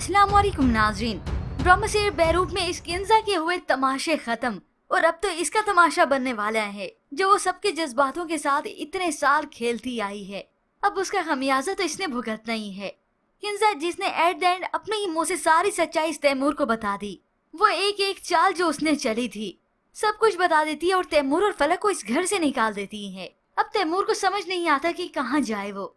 अस्सलाम वालेकुम नाज़रीन। ड्रामा सीरियल बेरूप में इस किंजा के हुए तमाशे खत्म और अब तो इसका तमाशा बनने वाला है जो वो सबके जज्बातों के साथ इतने साल खेलती आई है। अब उसका खमियाजा तो इसने भुगतना ही है। किंजा जिसने एट द एंड अपने ही मुंह से सारी सच्चाई इस तैमूर को बता दी। वो एक एक चाल जो उसने चली थी सब कुछ बता देती है और तैमूर और फलक को इस घर से निकाल देती है। अब तैमूर को समझ नहीं आता कि कहाँ जाए वो।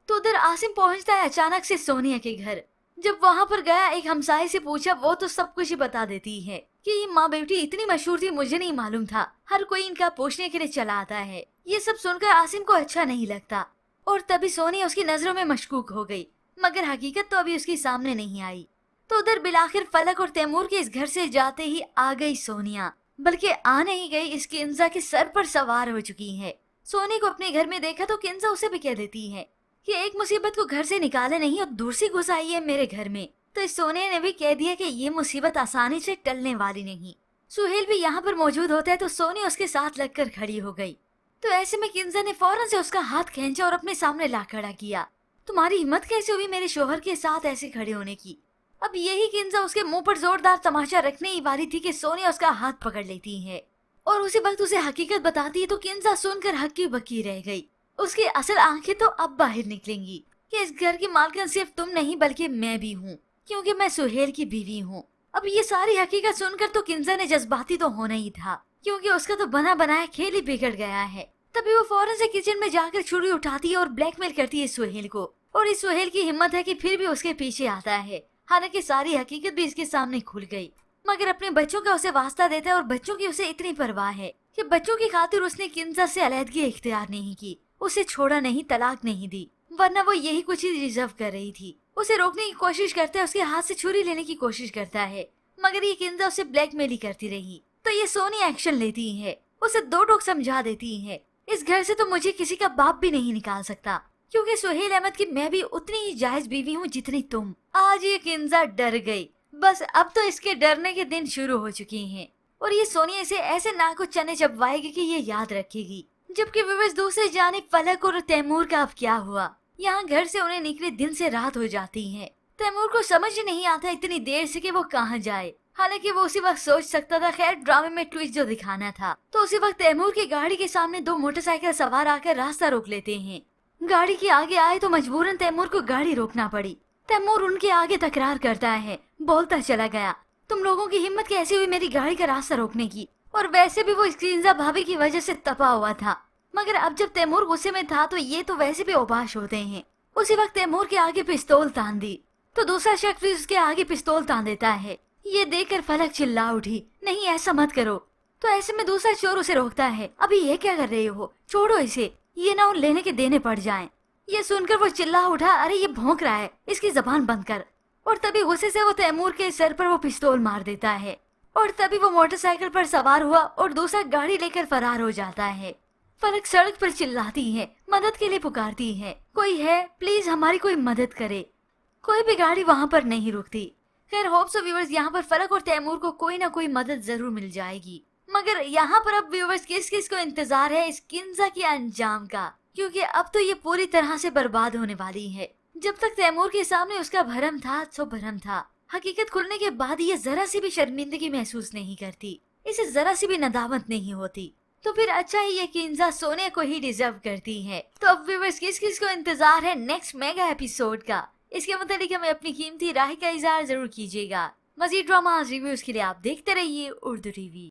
तो उधर आसिम पहुंचता है अचानक से सोनिया के घर। जब वहाँ पर गया एक हमसाये से पूछा वो तो सब कुछ ही बता देती है कि ये माँ बेटी इतनी मशहूर थी मुझे नहीं मालूम था, हर कोई इनका पूछने के लिए चला आता है। ये सब सुनकर आसिम को अच्छा नहीं लगता और तभी सोनिया उसकी नजरों में मशकूक हो गई, मगर हकीकत तो अभी उसके सामने नहीं आई। तो उधर बिलाखिर फलक और तैमूर के इस घर से जाते ही आ गई सोनिया, बल्कि आ नहीं गई, इस किंजा के सर पर सवार हो चुकी है। सोनी को अपने घर में देखा तो किंजा उसे भी कह देती है कि एक मुसीबत को घर से निकाले नहीं और दूर से घुस आई है मेरे घर में। तो इस सोनिया ने भी कह दिया कि ये मुसीबत आसानी से टलने वाली नहीं। सुहेल भी यहाँ पर मौजूद होता है तो सोनी उसके साथ लगकर खड़ी हो गई। तो ऐसे में किंजा ने फौरन से उसका हाथ खींचा और अपने सामने ला खड़ा किया। तुम्हारी हिम्मत कैसे हुई मेरे शोहर के साथ ऐसे खड़े होने की। अब यही किंजा उसके मुंह पर जोरदार तमाचा रखने ही वाली थी कि सोनिया उसका हाथ पकड़ लेती है और उसी वक्त उसे हकीकत बताती है। तो किंजा सुनकर हक्की बक्की रह गई। उसकी असल आंखें तो अब बाहर निकलेंगी कि इस घर की मालकिन सिर्फ तुम नहीं बल्कि मैं भी हूँ, क्योंकि मैं सुहेल की बीवी हूँ। अब ये सारी हकीकत सुनकर तो किंजा ने जज्बाती तो होना ही था, क्योंकि उसका तो बना बनाया खेल ही बिगड़ गया है। तभी वो फौरन से किचन में जाकर छुरी उठाती है और ब्लैकमेल करती है सुहेल को। और इस सुहेल की हिम्मत है कि फिर भी उसके पीछे आता है। हालांकि सारी हकीकत भी इसके सामने खुल गई, मगर अपने बच्चों का उसे वास्ता देता है और बच्चों की उसे इतनी परवाह है कि बच्चों की खातिर उसने किंजा से अलहदगी इख्तियार नहीं की, उसे छोड़ा नहीं, तलाक नहीं दी, वरना वो यही कुछ ही डिजर्व कर रही थी। उसे रोकने की कोशिश करता है, उसके हाथ से छुरी लेने की कोशिश करता है, मगर ये किंजा उसे ब्लैकमेल ही करती रही। तो ये सोनी एक्शन लेती है, उसे दो टोक समझा देती है इस घर से तो मुझे किसी का बाप भी नहीं निकाल सकता, क्योंकि सुहेल अहमद की मैं भी उतनी ही जायज बीवी हूँ जितनी तुम। आज ये किंजा डर गई। बस अब तो इसके डरने के दिन शुरू हो चुके हैं और ये सोनिया इसे ऐसे नाक को चने चबवाएगी कि ये याद रखेगी। जबकि विवश दूसरी जानिब फलक और तैमूर का अब क्या हुआ। यहाँ घर से उन्हें निकले दिन से रात हो जाती है। तैमूर को समझ ही नहीं आता इतनी देर से कि वो कहाँ जाए। हालांकि वो उसी वक्त सोच सकता था, खैर ड्रामे में ट्विस्ट जो दिखाना था। तो उसी वक्त तैमूर की गाड़ी के सामने दो मोटरसाइकिल सवार आकर रास्ता रोक लेते हैं। गाड़ी के आगे आए तो मजबूरन तैमूर को गाड़ी रोकना पड़ी। तैमूर उनके आगे तकरार करता है, बोलता चला गया, तुम लोगों की हिम्मत कैसी हुई मेरी गाड़ी का रास्ता रोकने की। और वैसे भी वो किंजा भाभी की वजह से तपा हुआ था, मगर अब जब तैमूर गुस्से में था तो ये तो वैसे भी औबाश होते हैं। उसी वक्त तैमूर के आगे पिस्तौल तान दी तो दूसरा शख्स भी उसके आगे पिस्तौल तान देता है। ये देखकर फलक चिल्ला उठी, नहीं ऐसा मत करो। तो ऐसे में दूसरा चोर उसे रोकता है, अभी ये क्या कर रहे हो, छोड़ो इसे, ये ना उन लेने के देने पड़ जाएं। ये सुनकर वो चिल्ला उठा, अरे ये भौंक रहा है, इसकी जबान बंद कर। और तभी गुस्से से वो तैमूर के सर पर वो पिस्तौल मार देता है और तभी वो मोटरसाइकिल पर सवार हुआ और दूसरा गाड़ी लेकर फरार हो जाता है। फलक सड़क पर चिल्लाती है, मदद के लिए पुकारती है, कोई है प्लीज हमारी कोई मदद करे। कोई भी गाड़ी वहाँ पर नहीं रुकती। खैर होप सो व्यूअर्स यहाँ पर फलक और तैमूर को कोई ना कोई मदद जरूर मिल जाएगी। मगर यहाँ पर अब व्यूअर्स किस किस को इंतजार है इस किंजा के अंजाम का, क्योंकि अब तो ये पूरी तरह से बर्बाद होने वाली है। जब तक तैमूर के सामने उसका भरम था सो भरम था, हकीकत खुलने के बाद ये जरा सी भी शर्मिंदगी महसूस नहीं करती, इसे जरा सी भी नदामत नहीं होती। तो फिर अच्छा ही ये किंजा सोने को ही डिजर्व करती है। तो अब व्यूअर्स किस किस को इंतजार है नेक्स्ट मेगा एपिसोड का, इसके मतलब हमें अपनी कीमती राय का इजहार जरूर कीजिएगा। मजीद ड्रामा रिव्यूज के लिए आप देखते रहिए उर्दू टीवी।